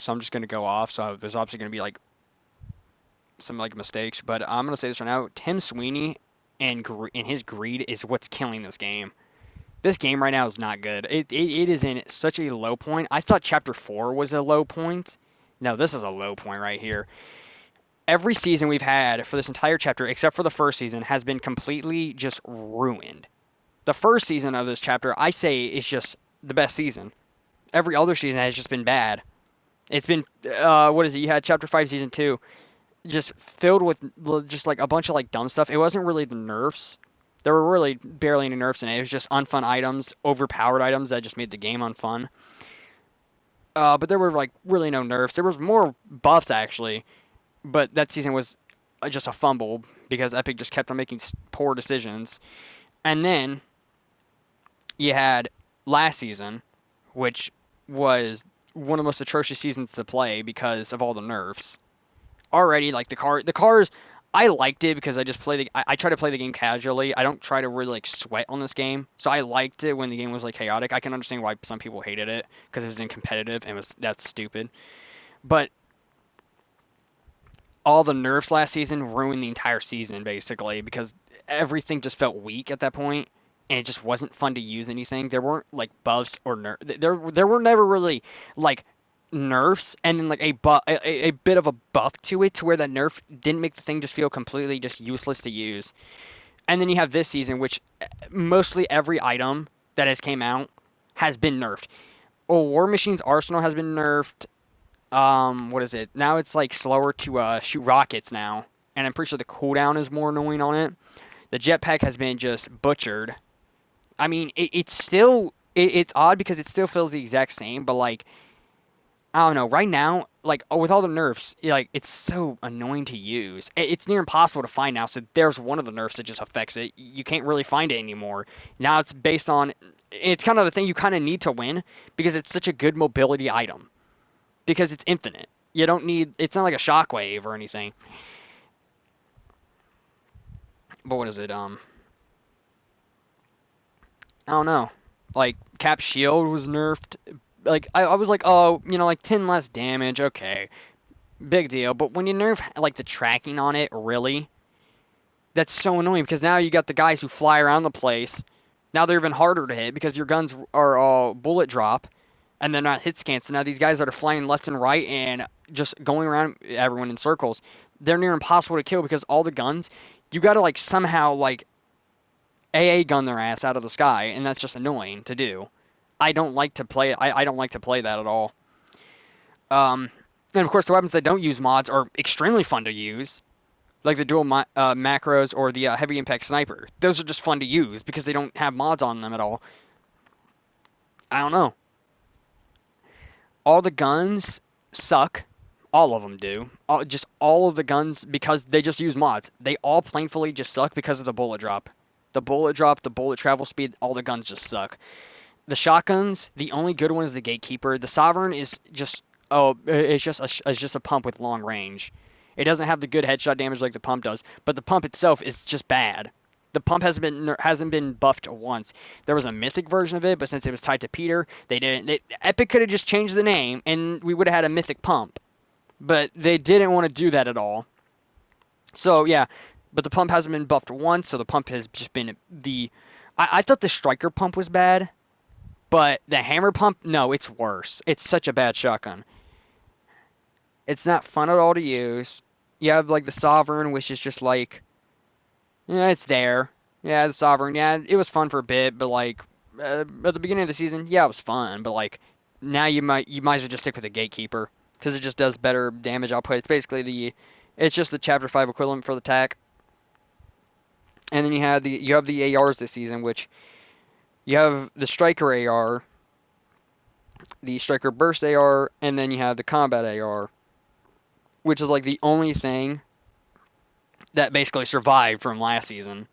so I'm just going to go off. So there's obviously going to be like some like mistakes, but I'm going to say this right now. Tim Sweeney and his greed is what's killing this game. This game right now is not good. It is in such a low point. I thought Chapter 4 was a low point. No, this is a low point right here. Every season we've had for this entire chapter, except for the first season, has been completely just ruined. The first season of this chapter, I say, is just the best season. Every other season has just been bad. It's been, what is it? You had Chapter 5, Season 2, just filled with just like a bunch of like dumb stuff. It wasn't really the nerfs. There were really barely any nerfs in it. It was just unfun items, overpowered items that just made the game unfun. But there were like really no nerfs. There was more buffs actually, but that season was just a fumble because Epic just kept on making poor decisions. And then you had last season, which was one of the most atrocious seasons to play because of all the nerfs. Already, like the cars, I liked it because I just play I try to play the game casually. I don't try to really like sweat on this game, so I liked it when the game was like chaotic. I can understand why some people hated it because it was incompetitive and that's stupid. But all the nerfs last season ruined the entire season basically because everything just felt weak at that point and it just wasn't fun to use anything. There weren't like buffs or there were never really like nerfs and then like a bit of a buff to it to where that nerf didn't make the thing just feel completely just useless to use. And then you have this season which mostly every item that has came out has been nerfed. Oh, War Machine's arsenal has been nerfed. What is it? Now it's like slower to shoot rockets now, and I'm pretty sure the cooldown is more annoying on it. The jetpack has been just butchered. I mean, it's still it's odd because it still feels the exact same, but like I don't know. Right now, like with all the nerfs, like it's so annoying to use. It's near impossible to find now. So there's one of the nerfs that just affects it. You can't really find it anymore. Now it's based on. It's kind of the thing you kind of need to win because it's such a good mobility item because it's infinite. You don't need. It's not like a shockwave or anything. But what is it? I don't know. Like Cap Shield was nerfed. Like I was like, oh, like 10 less damage. Okay, big deal. But when you nerf like the tracking on it, really, that's so annoying because now you got the guys who fly around the place. Now they're even harder to hit because your guns are all bullet drop, and they're not hit scans. So now these guys that are flying left and right and just going around everyone in circles, they're near impossible to kill because all the guns, you got to like somehow like AA gun their ass out of the sky, and that's just annoying to do. I don't like to play. I don't like to play that at all. Um, and of course, the weapons that don't use mods are extremely fun to use, like the dual macros or the heavy impact sniper. Those are just fun to use because they don't have mods on them at all. I don't know. All the guns suck. All of them do. Just all of the guns because they just use mods. They all plainly just suck because of the bullet drop. The bullet drop, the bullet travel speed, all the guns just suck. The shotguns, the only good one is the Gatekeeper. The Sovereign is just it's just a pump with long range. It doesn't have the good headshot damage like the pump does, but the pump itself is just bad. The pump hasn't been buffed once. There was a mythic version of it, but since it was tied to Peter, they didn't. Epic could have just changed the name, and we would have had a mythic pump, but they didn't want to do that at all. So yeah, but the pump hasn't been buffed once, so the pump has just been the. I thought the striker pump was bad, but the hammer pump, no, it's worse. It's such a bad shotgun. It's not fun at all to use. You have like the Sovereign, which is just like, yeah, it's there. Yeah, the Sovereign, yeah, it was fun for a bit, but like at the beginning of the season, yeah, it was fun, but like now you might as well just stick with the Gatekeeper because it just does better damage output. It's just the Chapter 5 equivalent for the TAC. And then you have the ARs this season, which you have the Striker AR, the Striker Burst AR, and then you have the Combat AR, which is like the only thing that basically survived from last season.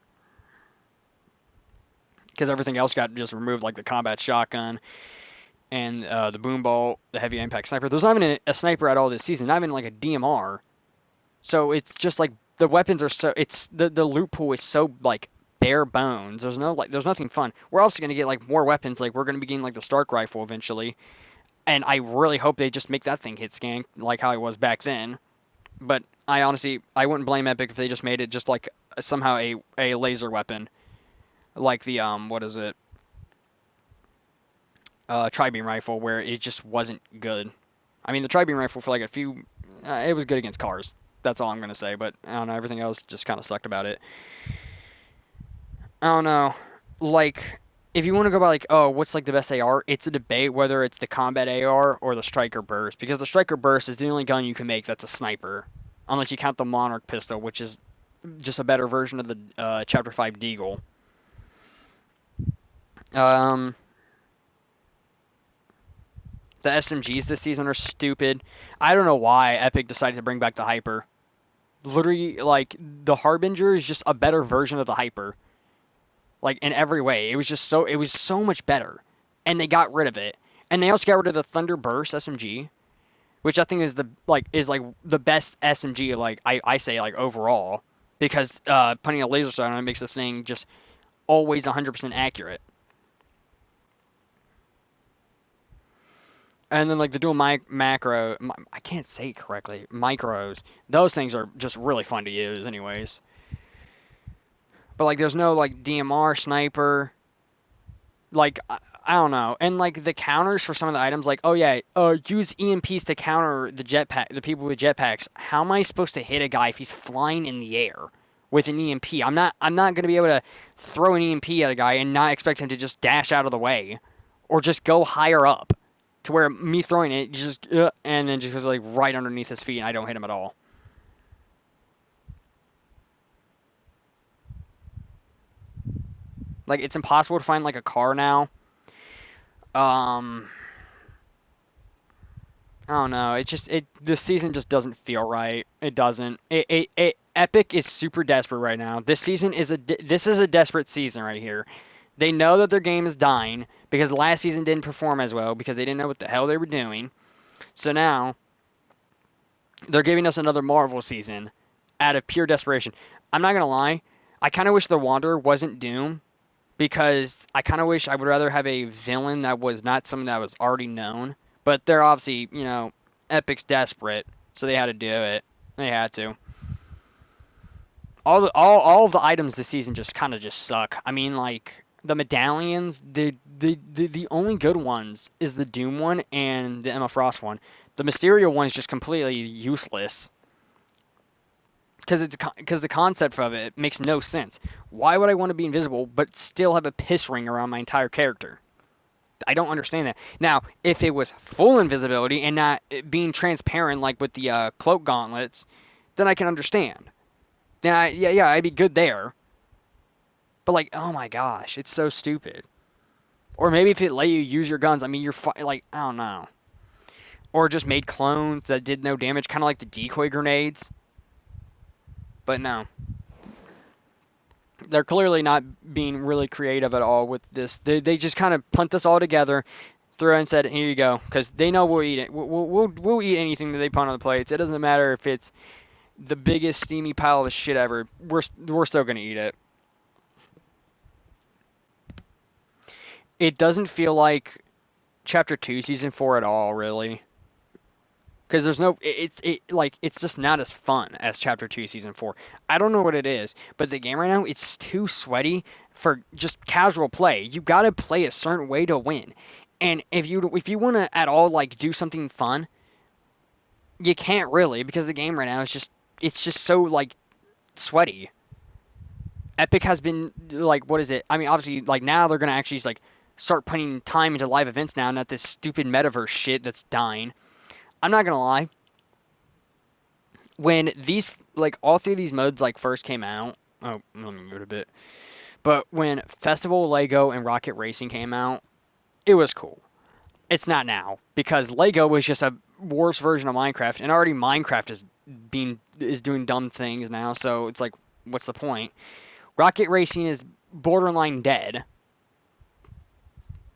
Because everything else got just removed, like the Combat Shotgun and the Boom Bolt, the Heavy Impact Sniper. There's not even a sniper at all this season, not even like a DMR. So it's just like the weapons are so it's the loot pool is so like bare bones. There's nothing fun. We're also gonna get like more weapons. Like we're gonna be getting like the Stark rifle eventually. And I really hope they just make that thing hit scan like how it was back then. But I honestly, I wouldn't blame Epic if they just made it just like somehow a laser weapon, like the what is it, tri-beam rifle, where it just wasn't good. I mean, the tri-beam rifle for like a few, it was good against cars. That's all I'm gonna say. But I don't know, everything else just kind of sucked about it. I don't know. Like, if you want to go by like, oh, what's like the best AR? It's a debate whether it's the combat AR or the striker burst, because the striker burst is the only gun you can make that's a sniper, unless you count the Monarch pistol, which is just a better version of the Chapter 5 Deagle. Um, the SMGs this season are stupid. I don't know why Epic decided to bring back the Hyper. Literally, like, the Harbinger is just a better version of the Hyper. Like, in every way. It was so much better. And they got rid of it. And they also got rid of the Thunder Burst SMG, which I think is the best SMG, like, I say, like, overall. Because putting a laser sight on it makes the thing just always 100% accurate. And then like the dual I can't say it correctly, micros. Those things are just really fun to use, anyways. But like, there's no like DMR sniper. Like I don't know, and like the counters for some of the items, like oh yeah, use EMPs to counter the people with jetpacks. How am I supposed to hit a guy if he's flying in the air with an EMP? I'm not gonna be able to throw an EMP at a guy and not expect him to just dash out of the way, or just go higher up, to where me throwing it just and then just goes like right underneath his feet and I don't hit him at all. Like it's impossible to find like a car now. Um, I don't know. This season just doesn't feel right. It doesn't. Epic is super desperate right now. This is a desperate season right here. They know that their game is dying because last season didn't perform as well because they didn't know what the hell they were doing. So now they're giving us another Marvel season out of pure desperation. I'm not gonna lie. I kind of wish the Wanderer wasn't Doom because I kind of wish I would rather have a villain that was not something that was already known. But they're obviously, Epic's desperate, so they had to do it. They had to. All of the items this season just kind of just suck. I mean, like the medallions, the only good ones is the Doom one and the Emma Frost one. The Mysterio one is just completely useless because the concept of it makes no sense. Why would I want to be invisible but still have a piss ring around my entire character? I don't understand that. Now, if it was full invisibility and not being transparent like with the cloak gauntlets, then I can understand. Then yeah, I'd be good there. But like, oh my gosh, it's so stupid. Or maybe if it let you use your guns, I mean, like, I don't know. Or just made clones that did no damage, kind of like the decoy grenades. But no. They're clearly not being really creative at all with this. They just kind of punt this all together, threw it and said, "Here you go," because they know we'll eat it. We'll eat anything that they put on the plates. It doesn't matter if it's the biggest steamy pile of shit ever. We're still gonna eat it. It doesn't feel like Chapter 2 Season 4 at all, really. Because there's no, it's just not as fun as Chapter 2 Season 4. I don't know what it is, but the game right now, it's too sweaty for just casual play. You gotta play a certain way to win. And if you want to at all like do something fun, you can't really, because the game right now is it's just so like sweaty. Epic has been like, what is it? I mean, obviously, like now they're gonna actually like start putting time into live events now, not this stupid metaverse shit that's dying. I'm not gonna lie. When these like all three of these modes like first came out, oh, let me move it a bit. But when Festival, Lego, and Rocket Racing came out, it was cool. It's not now because Lego was just a worse version of Minecraft, and already Minecraft is doing dumb things now. So it's like, what's the point? Rocket Racing is borderline dead.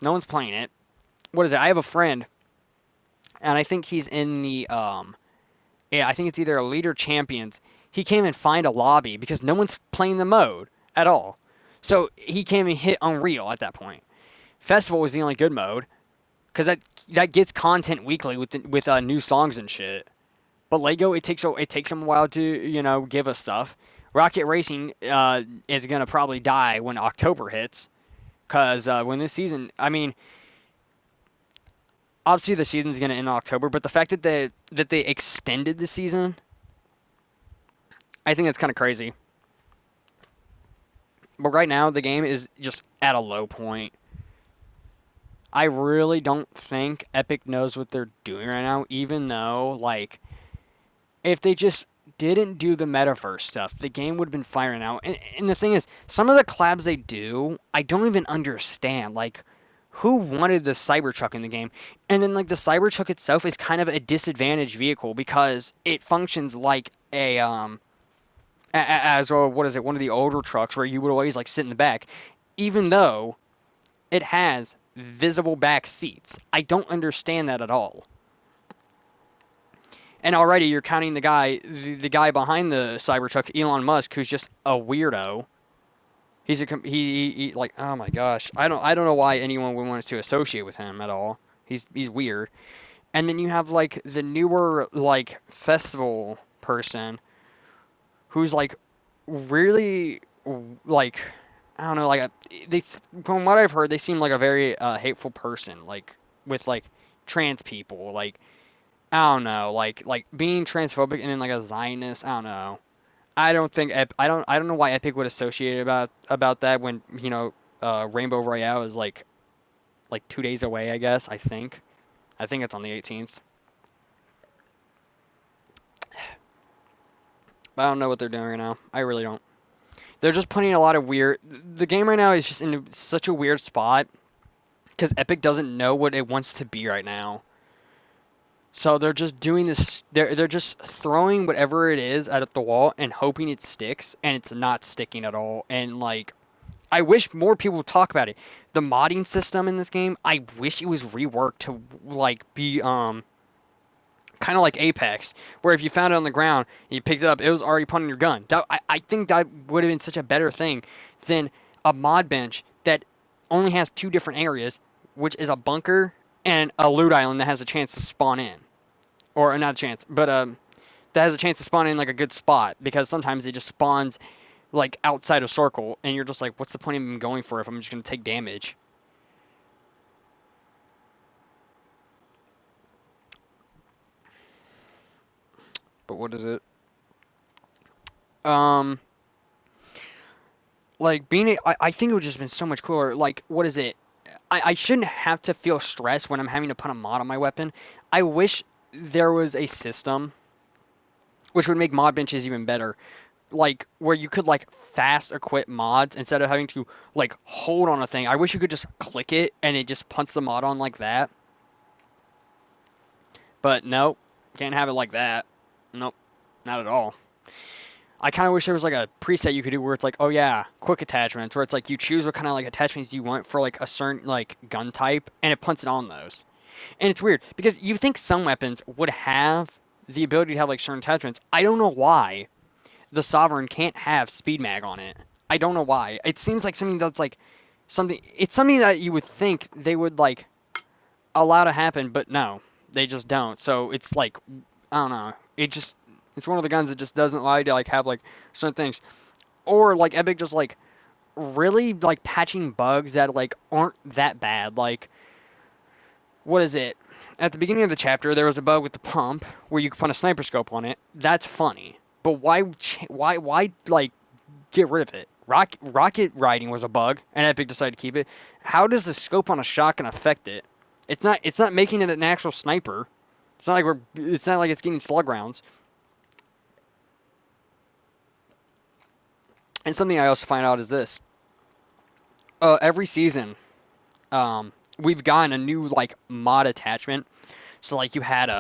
No one's playing it. What is it? I have a friend, and I think he's in the yeah, I think it's either Elite or Champions. He came and find a lobby because no one's playing the mode at all. So he came and hit Unreal at that point. Festival was the only good mode. because that gets content weekly with new songs and shit. But Lego, it takes them a while to give us stuff. Rocket Racing is gonna probably die when October hits, because when this season, I mean, obviously the season's gonna end in October, but the fact that they extended the season, I think that's kind of crazy. But right now the game is just at a low point. I really don't think Epic knows what they're doing right now, even though, like, if they just didn't do the metaverse stuff, the game would have been firing out. And the thing is, some of the collabs they do, I don't even understand. Like, who wanted the Cybertruck in the game? And then, like, the Cybertruck itself is kind of a disadvantaged vehicle because it functions like as, or what is it, one of the older trucks where you would always, like, sit in the back, even though it has visible back seats. I don't understand that at all. And already you're counting the guy behind the Cybertruck, Elon Musk, who's just a weirdo. He like, oh my gosh, I don't know why anyone would want to associate with him at all. He's weird. And then you have like the newer like festival person who's like really like, I don't know, like they, from what I've heard, they seem like a very hateful person, like with like trans people, like I don't know, like being transphobic and then like a Zionist. I don't know. I don't know why Epic would associate about that when Rainbow Royale is like 2 days away. I guess I think it's on the 18th. But I don't know what they're doing right now. I really don't. They're just putting a lot of weird. The game right now is just in such a weird spot because Epic doesn't know what it wants to be right now. So they're just doing this. They're just throwing whatever it is at the wall and hoping it sticks, and it's not sticking at all. And like, I wish more people would talk about it. The modding system in this game, I wish it was reworked to like be kind of like Apex, where if you found it on the ground and you picked it up, it was already pointing your gun. I think that would have been such a better thing than a mod bench that only has two different areas, which is a bunker and a loot island that has a chance to spawn in, or not a chance, but that has a chance to spawn in like a good spot because sometimes it just spawns like outside of circle, and you're just like, what's the point of even going for it if I'm just gonna take damage? But what is it? Um, like I think it would just been so much cooler. Like, what is it? I shouldn't have to feel stressed when I'm having to put a mod on my weapon. I wish there was a system which would make mod benches even better, like where you could like fast equip mods instead of having to like hold on a thing. I wish you could just click it and it just punts the mod on like that. But nope, can't have it like that. Nope, not at all. I kind of wish there was like a preset you could do where it's like, oh yeah, quick attachments, where it's like you choose what kind of like attachments you want for like a certain like gun type, and it punts it on those. And it's weird because you think some weapons would have the ability to have like certain attachments. I don't know why the Sovereign can't have speed mag on it. I don't know why. It seems like something that's like something. It's something that you would think they would like allow to happen, but no, they just don't. So it's like, I don't know. It's one of the guns that just doesn't allow you to like have like certain things, or like Epic just like really like patching bugs that like aren't that bad. Like, what is it? At the beginning of the chapter, there was a bug with the pump where you could put a sniper scope on it. That's funny, but why like get rid of it? Rocket riding was a bug, and Epic decided to keep it. How does the scope on a shotgun affect it? It's not making it an actual sniper. It's not like it's getting slug rounds. And something I also find out is this: every season, we've gotten a new like mod attachment. So like you had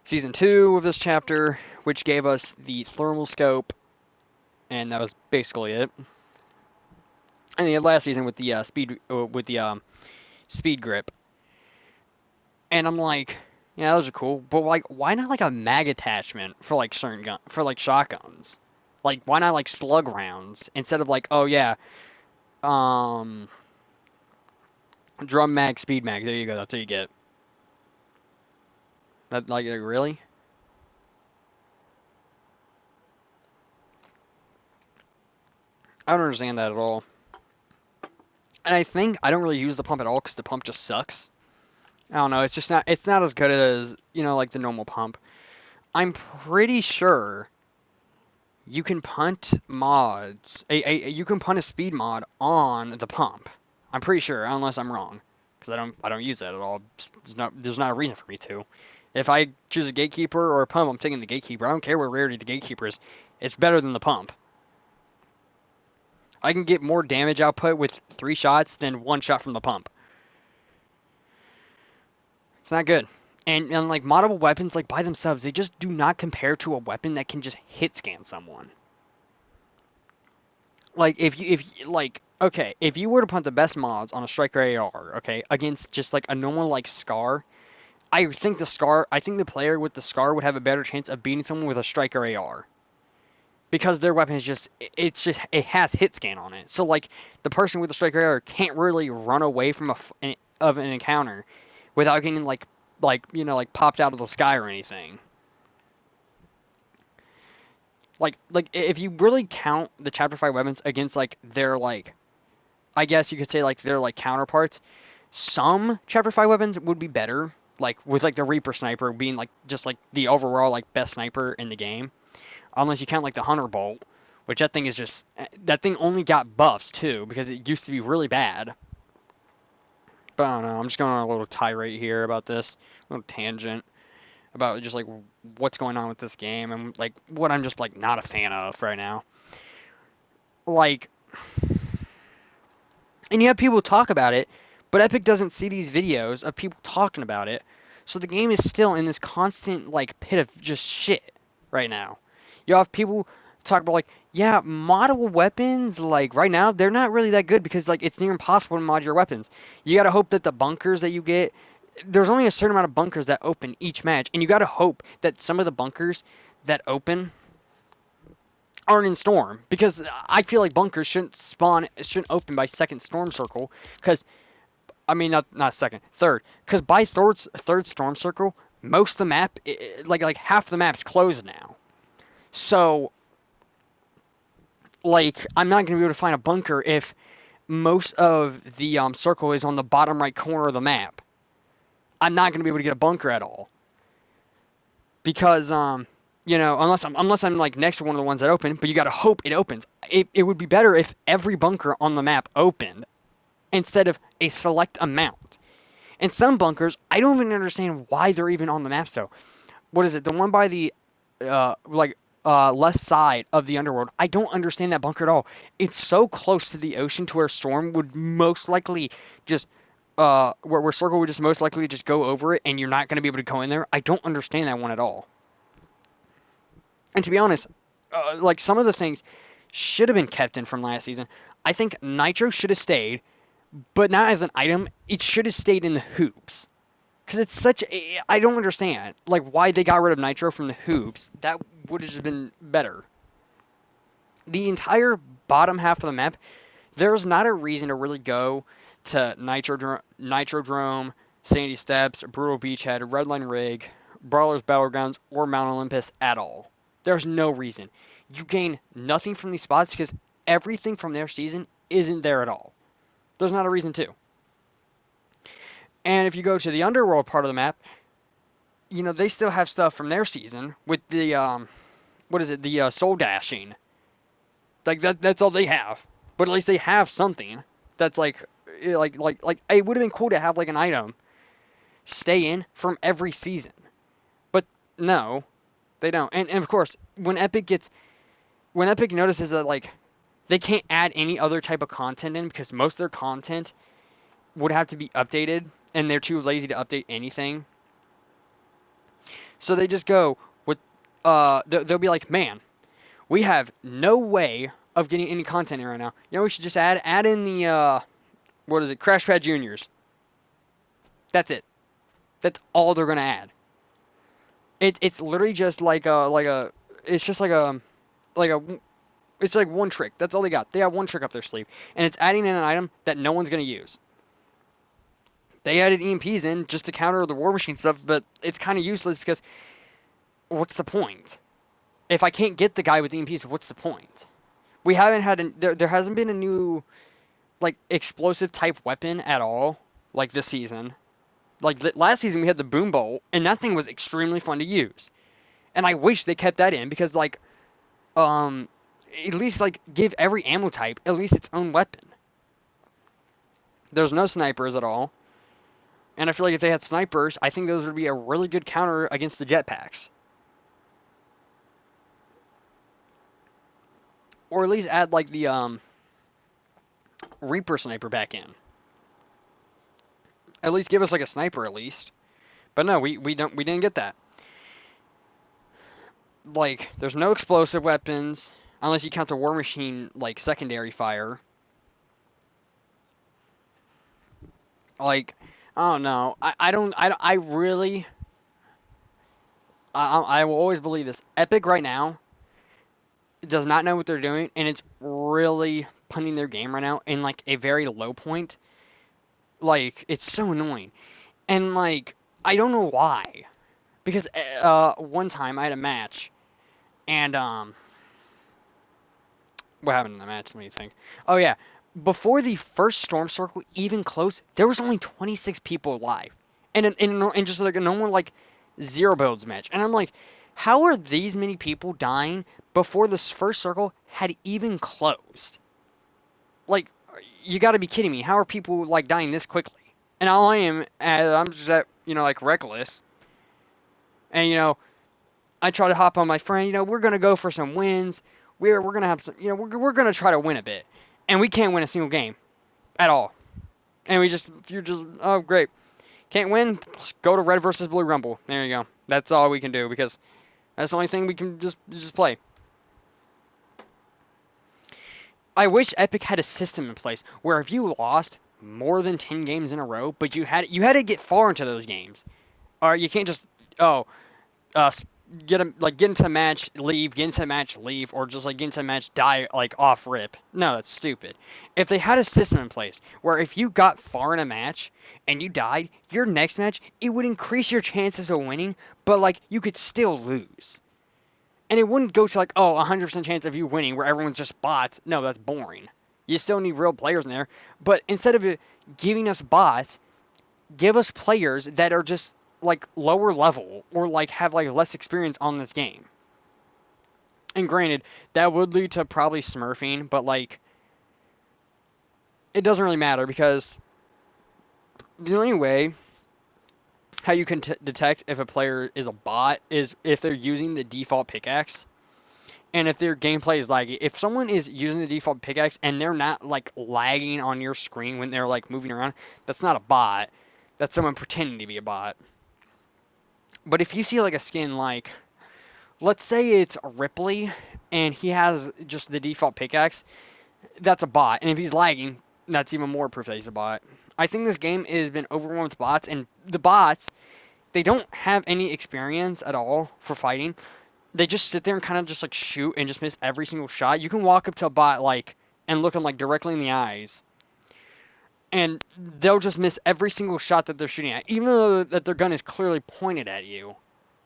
season 2 of this chapter, which gave us the thermal scope, and that was basically it. And the last season with the speed grip. And I'm like, yeah, those are cool, but like, why not like a mag attachment for like for like shotguns? Like, why not like slug rounds instead of like, oh yeah, um, Drum mag, speed mag. There you go. That's what you get. That like really? I don't understand that at all. And I think I don't really use the pump at all because the pump just sucks. I don't know. It's just not. It's not as good as like the normal pump. I'm pretty sure you can punt mods. You can punt a speed mod on the pump. I'm pretty sure, unless I'm wrong, because I don't use that at all. There's not a reason for me to. If I choose a gatekeeper or a pump, I'm taking the gatekeeper. I don't care what rarity the gatekeeper is. It's better than the pump. I can get more damage output with 3 shots than 1 shot from the pump. It's not good. And like moddable weapons, like by themselves, they just do not compare to a weapon that can just hit scan someone. Like if you were to put the best mods on a striker AR, okay, against just like a normal like Scar, I think the player with the Scar would have a better chance of beating someone with a striker AR. Because their weapon is it has hit scan on it. So like the person with the striker AR can't really run away from of an encounter without getting like popped out of the sky or anything. Like if you really count the chapter 5 weapons against like their like I guess you could say like their like counterparts, some chapter 5 weapons would be better, like with like the Reaper sniper being like just like the overall like best sniper in the game. Unless you count like the Hunter Bolt, which that thing only got buffs too because it used to be really bad. But I don't know, I'm just going on a little tirade here about this, a little tangent about just like what's going on with this game and like what I'm just like not a fan of right now. Like, and you have people talk about it, but Epic doesn't see these videos of people talking about it. So the game is still in this constant like pit of just shit right now. You have people talk about like, yeah, moddable weapons like right now they're not really that good because like it's near impossible to mod your weapons. You gotta hope that the bunkers that you get, there's only a certain amount of bunkers that open each match, and you gotta hope that some of the bunkers that open aren't in storm because I feel like bunkers shouldn't open by second storm circle because I mean not second third because by third storm circle most of the map like half the map's closed now. So like I'm not gonna be able to find a bunker if most of the circle is on the bottom right corner of the map. I'm not gonna be able to get a bunker at all because unless I'm like next to one of the ones that open, but you gotta hope it opens. It would be better if every bunker on the map opened instead of a select amount. And some bunkers, I don't even understand why they're even on the map. So, what is it? The one by the left side of the underworld. I don't understand that bunker at all. It's so close to the ocean to where Storm would most likely just where Circle would just most likely just go over it, and you're not going to be able to go in there. I don't understand that one at all. And to be honest, like some of the things should have been kept in from last season. I think Nitro should have stayed, but not as an item. It should have stayed in the hoops. Because it's such a... I don't understand, like, why they got rid of Nitro from the hoops. That would have just been better. The entire bottom half of the map, there's not a reason to really go to Nitrodrome, Sandy Steps, Brutal Beachhead, Redline Rig, Brawler's Battlegrounds, or Mount Olympus at all. There's no reason. You gain nothing from these spots because everything from their season isn't there at all. There's not a reason to. And if you go to the underworld part of the map, they still have stuff from their season with the what is it? The soul dashing. Like that's all they have. But at least they have something that's like it would have been cool to have like an item stay in from every season. But no, they don't. And of course, when Epic notices that like they can't add any other type of content in because most of their content would have to be updated and they're too lazy to update anything. So they just go with they'll be like, "Man, we have no way of getting any content in right now. We should just add in the what is it? Crash Pad Juniors. That's it. That's all they're gonna add. It's literally just it's just like a it's like one trick. That's all they got. They have one trick up their sleeve, and it's adding in an item that no one's gonna use. They added EMPs in just to counter the War Machine stuff, but it's kind of useless because what's the point? If I can't get the guy with EMPs, what's the point? We haven't had there hasn't been a new like explosive type weapon at all like this season. Like last season we had the boom bolt, and that thing was extremely fun to use. And I wish they kept that in because like um at least like give every ammo type at least its own weapon. There's no snipers at all. And I feel like if they had snipers, I think those would be a really good counter against the jetpacks. Or at least add like the Reaper sniper back in. At least give us like a sniper at least. But no, we didn't get that. Like there's no explosive weapons unless you count the War Machine like secondary fire. Like I don't know. I really I will always believe this. Epic right now does not know what they're doing, and it's really punting their game right now in like a very low point. Like it's so annoying, and like I don't know why. Because one time I had a match, and what happened in the match? Let me think. Oh yeah, before the first storm circle even closed, there was only 26 people live, and in just like a normal like zero builds match, and I'm like, how are these many people dying before this first circle had even closed? Like, you got to be kidding me! How are people like dying this quickly? And all I am, I'm just like reckless, and I try to hop on my friend. We're gonna go for some wins. We're gonna have some. We're gonna try to win a bit, and we can't win a single game at all. And you're just oh great, can't win. Just go to red versus blue rumble. There you go. That's all we can do because that's the only thing we can just play. I wish Epic had a system in place where if you lost more than 10 games in a row, but you had to get far into those games, or you can't just oh uh, get into a match, leave, get into a match, leave, or just like get into a match, die like off rip. No, that's stupid. If they had a system in place where if you got far in a match and you died, your next match it would increase your chances of winning, but like you could still lose. And it wouldn't go to like 100% chance of you winning where everyone's just bots. No, that's boring. You still need real players in there. But instead of giving us bots, give us players that are just like lower level or like have like less experience on this game. And granted, that would lead to probably smurfing, but like it doesn't really matter because the only way how you can detect if a player is a bot is if they're using the default pickaxe and if their gameplay is laggy. If someone is using the default pickaxe and they're not like lagging on your screen when they're like moving around, that's not a bot. That's someone pretending to be a bot. But if you see like a skin like, let's say it's Ripley and he has just the default pickaxe, that's a bot. And if he's lagging, that's even more proof that he's a bot. I think this game has been overrun with bots, and the bots, they don't have any experience at all for fighting. They just sit there and kind of just like shoot and just miss every single shot. You can walk up to a bot like and look them like directly in the eyes, and they'll just miss every single shot that they're shooting at, even though that their gun is clearly pointed at you.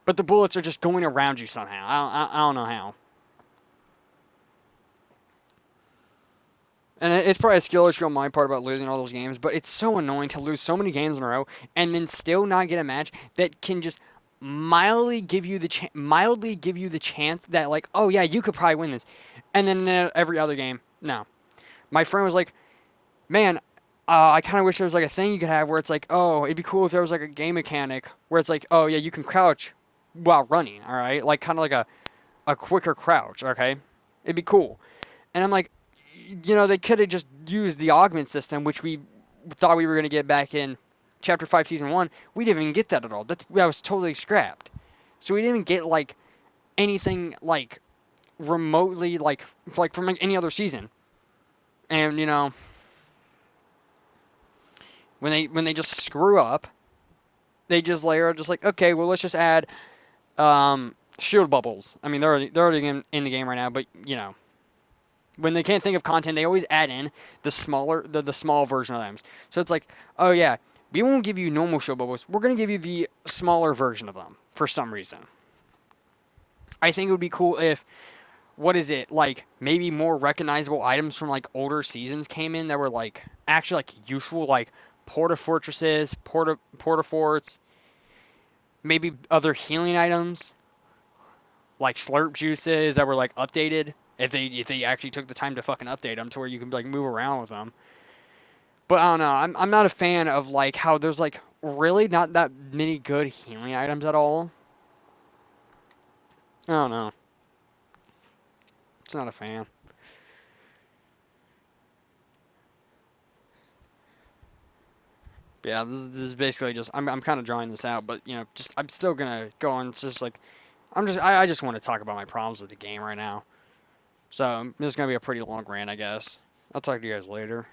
But the bullets are just going around you somehow. I don't know how. And it's probably a skill issue on my part about losing all those games, but it's so annoying to lose so many games in a row and then still not get a match that can just mildly give you the chance that like, oh yeah, you could probably win this, and then every other game, no. My friend was like, man, I kind of wish there was like a thing you could have where it's like, oh, it'd be cool if there was like a game mechanic where it's like, oh yeah, you can crouch while running, all right, like kind of like a quicker crouch, okay, it'd be cool. And I'm like, they could have just used the augment system, which we thought we were going to get back in Chapter 5, Season 1. We didn't even get that at all. That was totally scrapped. So we didn't even get, like, anything, like, remotely, like from like, any other season. And, when they just screw up, they just layer just like, okay, well, let's just add shield bubbles. I mean, they're already in the game right now, but, when they can't think of content, they always add in the small version of them. So it's like, oh yeah, We won't give you normal Shobobos. We're gonna give you the smaller version of them for some reason. I think it would be cool if, what is it, like maybe more recognizable items from like older seasons came in that were like actually like useful, like porta fortresses, porta forts, maybe other healing items like slurp juices that were like updated. If they actually took the time to fucking update them to where you can like move around with them. But I don't know. I'm not a fan of like how there's like really not that many good healing items at all. I don't know. It's not a fan. But yeah, this is basically just I'm kind of drawing this out, but just I'm still gonna go on. It's just like I just want to talk about my problems with the game right now. So this is gonna be a pretty long rant, I guess. I'll talk to you guys later.